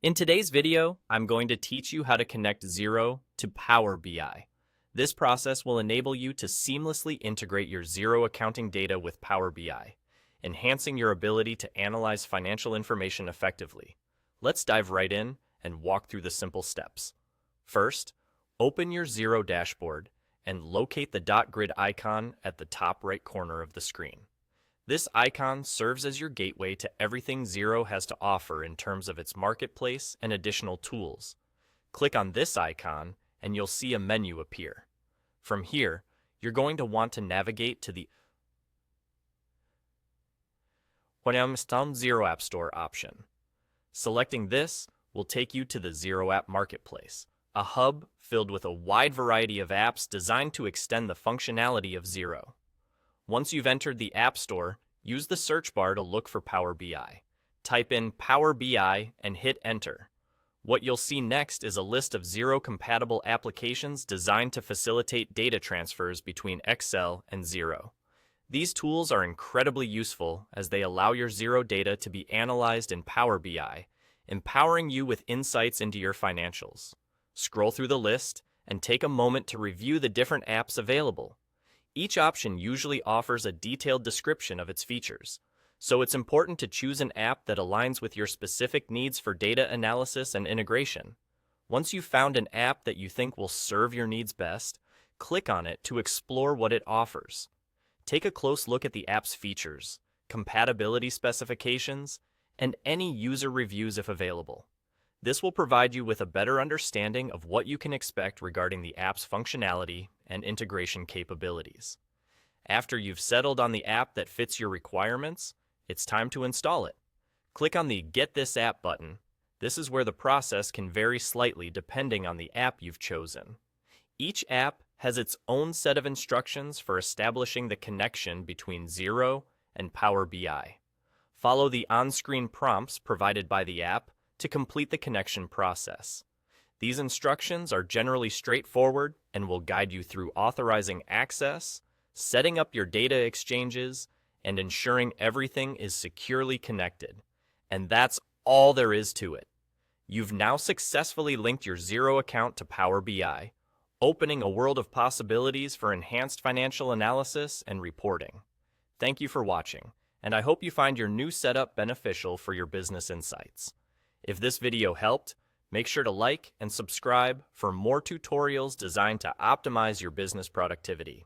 In today's video, I'm going to teach you how to connect Xero to Power BI. This process will enable you to seamlessly integrate your Xero accounting data with Power BI, enhancing your ability to analyze financial information effectively. Let's dive right in and walk through the simple steps. First, open your Xero dashboard and locate the dot grid icon at the top right corner of the screen. This icon serves as your gateway to everything Xero has to offer in terms of its marketplace and additional tools. Click on this icon and you'll see a menu appear. From here, you're going to want to navigate to the Xero App Store option. Selecting this will take you to the Xero App Marketplace, a hub filled with a wide variety of apps designed to extend the functionality of Xero. Once you've entered the App Store, use the search bar to look for Power BI. Type in Power BI and hit Enter. What you'll see next is a list of Xero-compatible applications designed to facilitate data transfers between Excel and Xero. These tools are incredibly useful as they allow your Xero data to be analyzed in Power BI, empowering you with insights into your financials. Scroll through the list and take a moment to review the different apps available. Each option usually offers a detailed description of its features, so it's important to choose an app that aligns with your specific needs for data analysis and integration. Once you've found an app that you think will serve your needs best, click on it to explore what it offers. Take a close look at the app's features, compatibility specifications, and any user reviews if available. This will provide you with a better understanding of what you can expect regarding the app's functionality and integration capabilities. After you've settled on the app that fits your requirements, it's time to install it. Click on the Get This App button. This is where the process can vary slightly depending on the app you've chosen. Each app has its own set of instructions for establishing the connection between Xero and Power BI. Follow the on-screen prompts provided by the app to complete the connection process. These instructions are generally straightforward and will guide you through authorizing access, setting up your data exchanges, and ensuring everything is securely connected. And that's all there is to it. You've now successfully linked your Xero account to Power BI, opening a world of possibilities for enhanced financial analysis and reporting. Thank you for watching, and I hope you find your new setup beneficial for your business insights. If this video helped, make sure to like and subscribe for more tutorials designed to optimize your business productivity.